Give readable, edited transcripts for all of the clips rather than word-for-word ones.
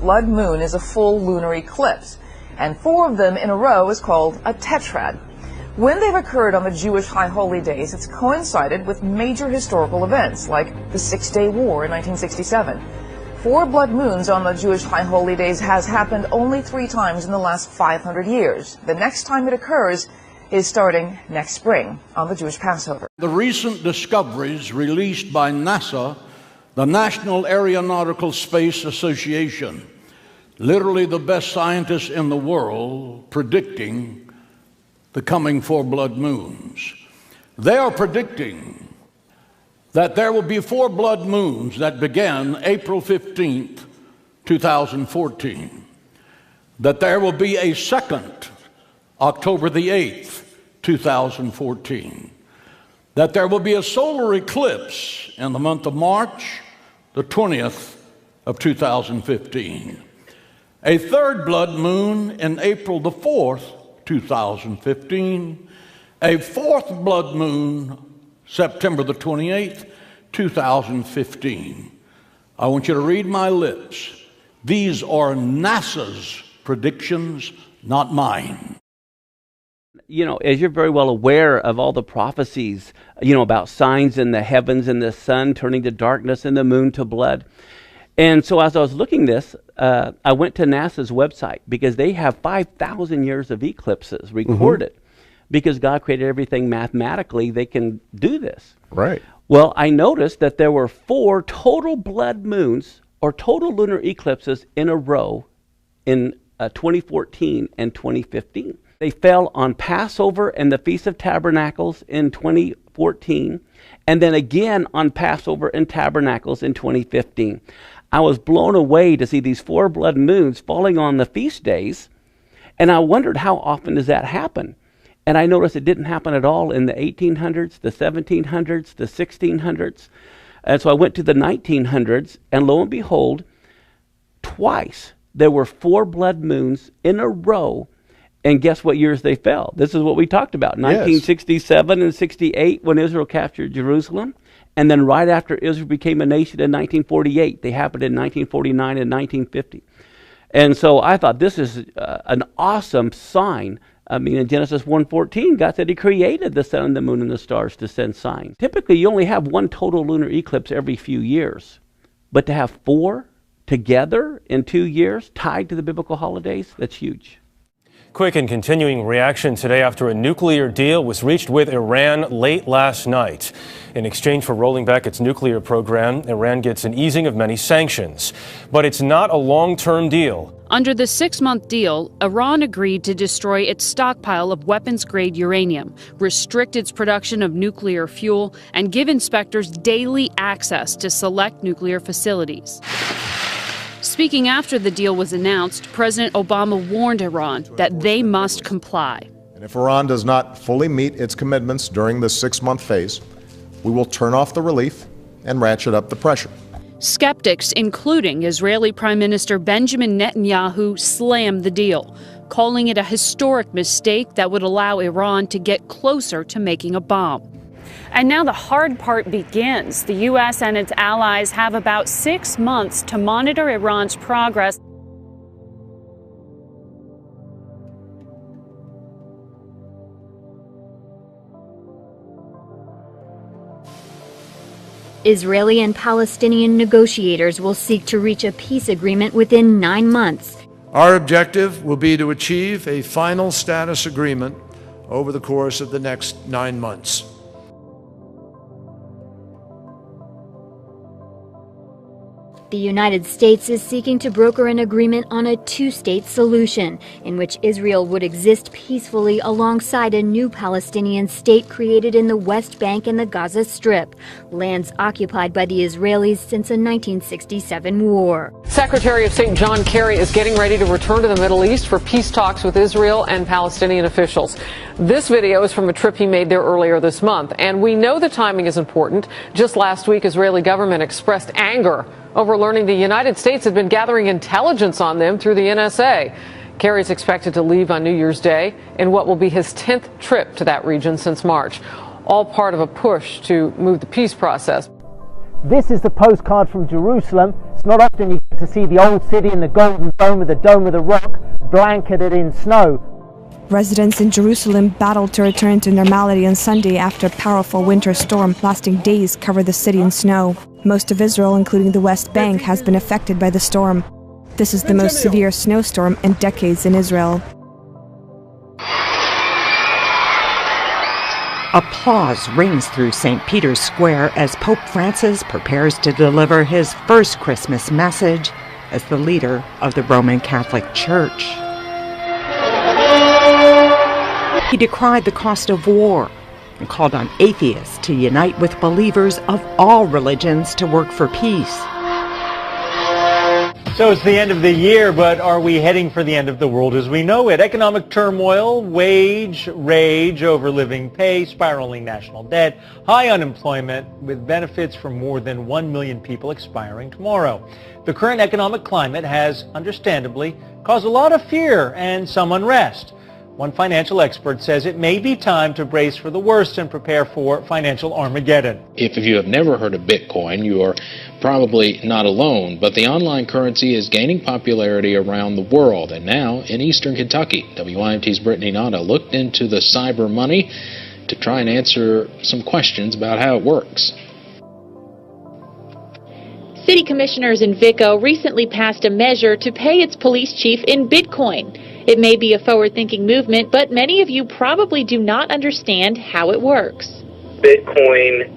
blood moon is a full lunar eclipse, and 4 of them in a row is called a tetrad. When they've occurred on the Jewish high holy days, it's coincided with major historical events like the Six-Day War in 1967. 4 blood moons on the Jewish high holy days has happened only 3 times in the last 500 years. The next time it occurs is starting next spring on the Jewish Passover. The recent discoveries released by NASA, the National Aeronautical Space Association, literally the best scientists in the world predicting the coming 4 blood moons. They are predicting that there will be 4 blood moons that began April 15th, 2014, that there will be a second October the 8th, 2014, that there will be a solar eclipse in the month of March, the 20th of 2015, a third blood moon in April the 4th, 2015, a 4th blood moon September the 28th, 2015. I want you to read my lips. These are NASA's predictions, not mine. You know, as you're very well aware of all the prophecies, about signs in the heavens and the sun turning to darkness and the moon to blood. And so as I was looking this, I went to NASA's website because they have 5,000 years of eclipses recorded. Because God created everything mathematically, they can do this. Right. Well, I noticed that there were 4 total blood moons or total lunar eclipses in a row in 2014 and 2015. They fell on Passover and the Feast of Tabernacles in 2014, and then again on Passover and Tabernacles in 2015. I was blown away to see these 4 blood moons falling on the feast days, and I wondered how often does that happen? And I noticed it didn't happen at all in the 1800s, the 1700s, the 1600s. And so I went to the 1900s, and lo and behold, twice there were 4 blood moons in a row. And guess what years they fell? This is what we talked about, 1967 and 68 when Israel captured Jerusalem. And then right after Israel became a nation in 1948, they happened in 1949 and 1950. And so I thought this is an awesome sign. I mean, in Genesis 1:14, God said he created the sun and the moon and the stars to send signs. Typically, you only have 1 total lunar eclipse every few years. But to have 4 together in 2 years, tied to the biblical holidays, that's huge. Quick and continuing reaction today after a nuclear deal was reached with Iran late last night. In exchange for rolling back its nuclear program, Iran gets an easing of many sanctions. But it's not a long-term deal. Under the 6-month deal, Iran agreed to destroy its stockpile of weapons-grade uranium, restrict its production of nuclear fuel, and give inspectors daily access to select nuclear facilities. Speaking after the deal was announced, President Obama warned Iran that they must comply. And if Iran does not fully meet its commitments during the 6-month phase, we will turn off the relief and ratchet up the pressure. Skeptics, including Israeli Prime Minister Benjamin Netanyahu, slammed the deal, calling it a historic mistake that would allow Iran to get closer to making a bomb. And now the hard part begins. The U.S. and its allies have about 6 months to monitor Iran's progress. Israeli and Palestinian negotiators will seek to reach a peace agreement within 9 months. Our objective will be to achieve a final status agreement over the course of the next 9 months. The United States is seeking to broker an agreement on a 2-state solution, in which Israel would exist peacefully alongside a new Palestinian state created in the West Bank and the Gaza Strip, lands occupied by the Israelis since the 1967 war. Secretary of State John Kerry is getting ready to return to the Middle East for peace talks with Israel and Palestinian officials. This video is from a trip he made there earlier this month, and we know the timing is important. Just last week, Israeli government expressed anger over learning the United States had been gathering intelligence on them through the NSA. Kerry is expected to leave on New Year's Day in what will be his 10th trip to that region since March, all part of a push to move the peace process. This is the postcard from Jerusalem. It's not often you get to see the old city in the Golden Dome with the Dome of the Rock blanketed in snow. Residents in Jerusalem battled to return to normality on Sunday after a powerful winter storm lasting days covered the city in snow. Most of Israel, including the West Bank, has been affected by the storm. This is the most severe snowstorm in decades in Israel. Applause rings through St. Peter's Square as Pope Francis prepares to deliver his first Christmas message as the leader of the Roman Catholic Church. He decried the cost of war and called on atheists to unite with believers of all religions to work for peace. So it's the end of the year, but are we heading for the end of the world as we know it? Economic turmoil, wage rage over living pay, spiraling national debt, high unemployment with benefits for more than 1 million people expiring tomorrow. The current economic climate has, understandably, caused a lot of fear and some unrest. One financial expert says it may be time to brace for the worst and prepare for financial Armageddon. If you have never heard of Bitcoin, you are probably not alone, but the online currency is gaining popularity around the world, and now in eastern Kentucky. WIMT's Brittany Nada looked into the cyber money to try and answer some questions about how it works. City commissioners in Vico recently passed a measure to pay its police chief in Bitcoin. It may be a forward-thinking movement, but many of you probably do not understand how it works. Bitcoin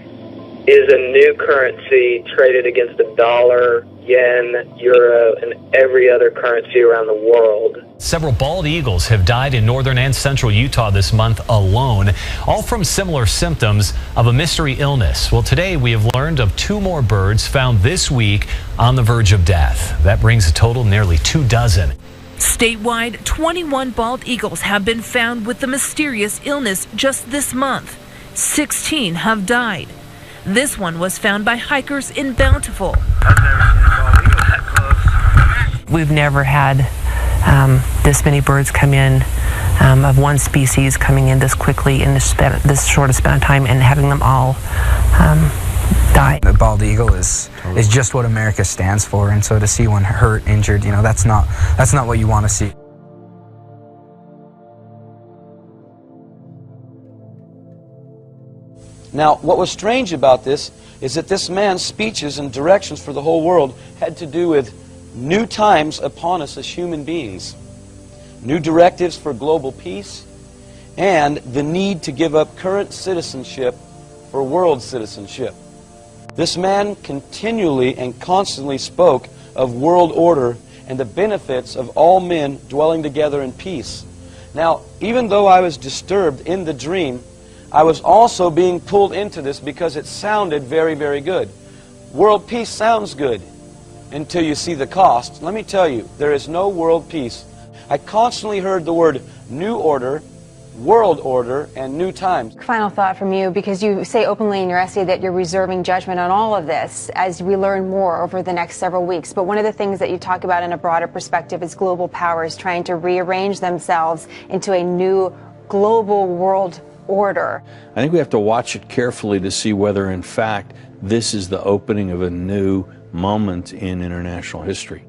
is a new currency traded against the dollar, yen, euro, and every other currency around the world. Several bald eagles have died in northern and central Utah this month alone, all from similar symptoms of a mystery illness. Well, today we have learned of 2 more birds found this week on the verge of death. That brings the total nearly 24. Statewide, 21 bald eagles have been found with the mysterious illness just this month. 16 have died. This one was found by hikers in Bountiful. We've never had this many birds come in of one species coming in this quickly in this short span of time and having them all die. The bald eagle is just what America stands for, and so to see one hurt, injured, that's not what you want to see. Now, what was strange about this is that this man's speeches and directions for the whole world had to do with new times upon us as human beings, new directives for global peace, and the need to give up current citizenship for world citizenship. This man continually and constantly spoke of world order and the benefits of all men dwelling together in peace. Now, even though I was disturbed in the dream, I was also being pulled into this because it sounded very, very good. World peace sounds good until you see the cost. Let me tell you, there is no world peace. I constantly heard the word new order, world order, and new times. Final thought from you, because you say openly in your essay that you're reserving judgment on all of this as we learn more over the next several weeks. But one of the things that you talk about in a broader perspective is global powers trying to rearrange themselves into a new global world order. I think we have to watch it carefully to see whether, in fact, this is the opening of a new moment in international history.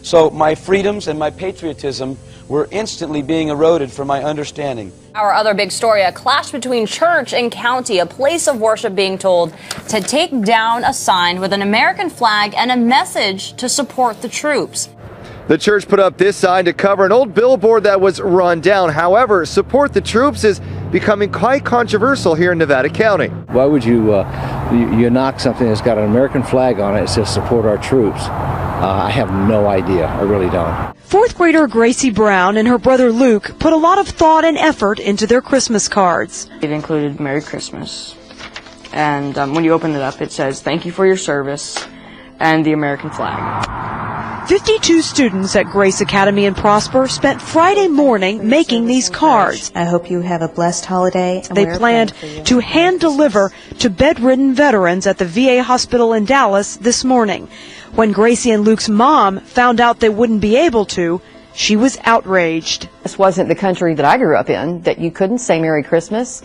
So my freedoms and my patriotism were instantly being eroded from my understanding. Our other big story, a clash between church and county, a place of worship being told to take down a sign with an American flag and a message to support the troops. The church put up this sign to cover an old billboard that was run down. However, support the troops is becoming quite controversial here in Nevada County. Why would you knock something that's got an American flag on it that says support our troops? I have no idea. I really don't. Fourth grader Gracie Brown and her brother Luke put a lot of thought and effort into their Christmas cards. It included Merry Christmas. And when you open it up, it says, "Thank you for your service," and the American flag. 52 students at Grace Academy in Prosper spent Friday morning making these cards. I hope you have a blessed holiday. They planned to hand deliver to bedridden veterans at the VA hospital in Dallas this morning. When Gracie and Luke's mom found out they wouldn't be able to, she was outraged. This wasn't the country that I grew up in, that you couldn't say Merry Christmas.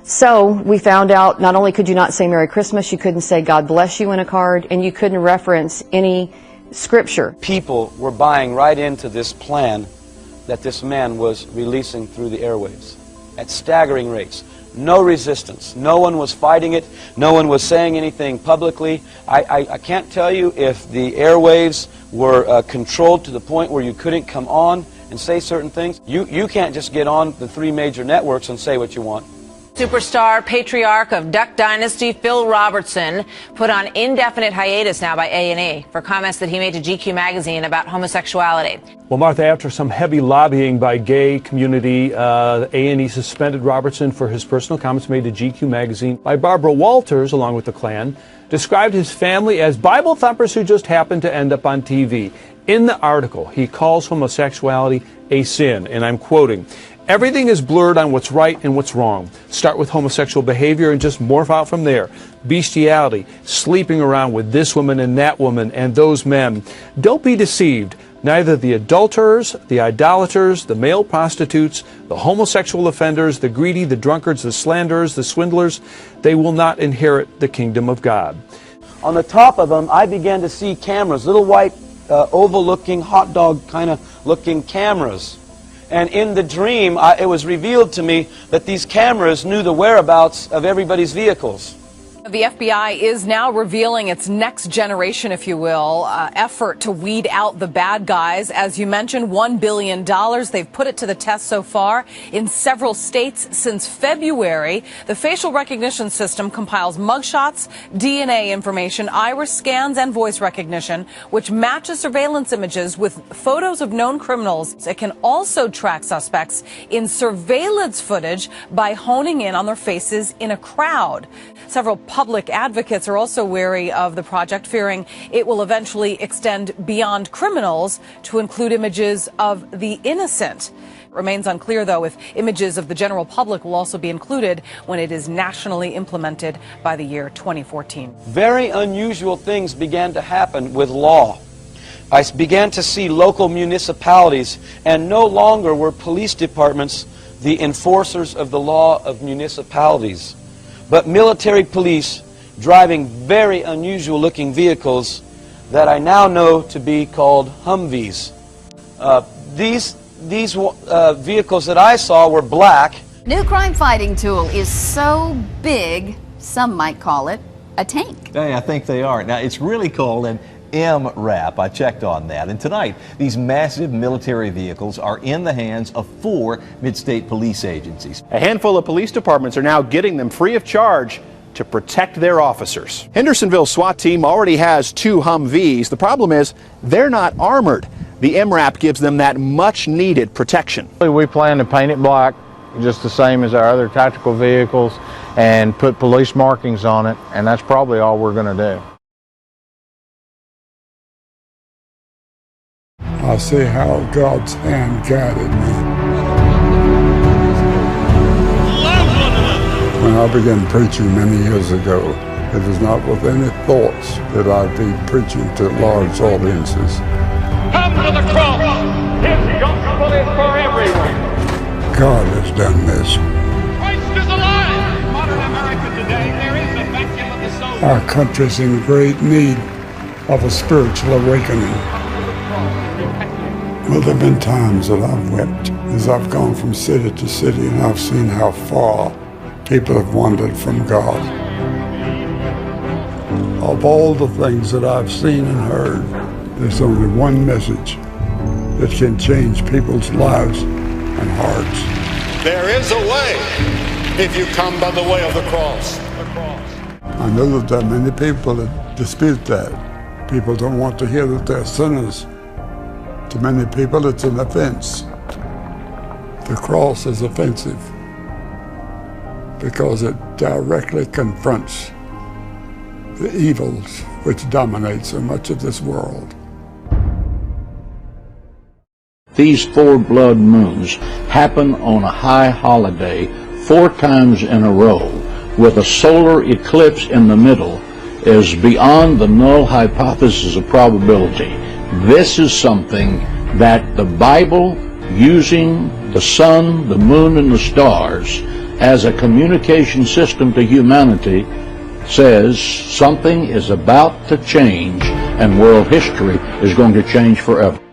So we found out not only could you not say Merry Christmas, you couldn't say God bless you in a card, and you couldn't reference any Scripture. People were buying right into this plan that this man was releasing through the airwaves at staggering rates. No resistance. No one was fighting it. No one was saying anything publicly. I can't tell you if the airwaves were controlled to the point where you couldn't come on and say certain things. You can't just get on the 3 major networks and say what you want. Superstar patriarch of Duck Dynasty, Phil Robertson, put on indefinite hiatus now by A&E for comments that he made to GQ magazine about homosexuality. Well, Martha, after some heavy lobbying by gay community, A&E suspended Robertson for his personal comments made to GQ magazine by Barbara Walters, along with the Klan, described his family as Bible thumpers who just happened to end up on TV. In the article, he calls homosexuality a sin, and I'm quoting, "Everything is blurred on what's right and what's wrong. Start with homosexual behavior and just morph out from there. Bestiality, sleeping around with this woman and that woman and those men. Don't be deceived. Neither the adulterers, the idolaters, the male prostitutes, the homosexual offenders, the greedy, the drunkards, the slanderers, the swindlers, they will not inherit the kingdom of God." On the top of them, I began to see cameras, little white, oval-looking, hot dog kind of looking cameras. And in the dream, it was revealed to me that these cameras knew the whereabouts of everybody's vehicles. The FBI is now revealing its next generation, if you will, effort to weed out the bad guys. As you mentioned, $1 billion. They've put it to the test so far in several states since February. The facial recognition system compiles mugshots, DNA information, iris scans, and voice recognition, which matches surveillance images with photos of known criminals. It can also track suspects in surveillance footage by honing in on their faces in a crowd. Several public advocates are also wary of the project, fearing it will eventually extend beyond criminals to include images of the innocent. It remains unclear, though, if images of the general public will also be included when it is nationally implemented by the year 2014. Very unusual things began to happen with law. I began to see local municipalities, and no longer were police departments the enforcers of the law of municipalities, but military police driving very unusual looking vehicles that I now know to be called Humvees. These vehicles that I saw were black. New crime fighting tool is so big, some might call it a tank. Hey, I think they are. Now, it's really called an MRAP. I checked on that. And tonight, these massive military vehicles are in the hands of 4 mid-state police agencies. A handful of police departments are now getting them free of charge to protect their officers. Hendersonville SWAT team already has 2 Humvees. The problem is they're not armored. The MRAP gives them that much-needed protection. We plan to paint it black, just the same as our other tactical vehicles, and put police markings on it, and that's probably all we're going to do. I see how God's hand guided me. When I began preaching many years ago, it was not with any thoughts that I'd be preaching to large audiences. Come to the cross! His gospel is for everyone! God has done this. Christ is alive! In modern America today, there is a vacuum of the soul. Our country's in great need of a spiritual awakening. Well, there have been times that I've wept as I've gone from city to city and I've seen how far people have wandered from God. Of all the things that I've seen and heard, there's only one message that can change people's lives and hearts. There is a way if you come by the way of the cross. I know that there are many people that dispute that. People don't want to hear that they're sinners. To many people, it's an offense. The cross is offensive because it directly confronts the evils which dominate so much of this world. These 4 blood moons happen on a high holiday 4 times in a row with a solar eclipse in the middle is beyond the null hypothesis of probability. This is something that the Bible, using the sun, the moon, and the stars as a communication system to humanity, says something is about to change and world history is going to change forever.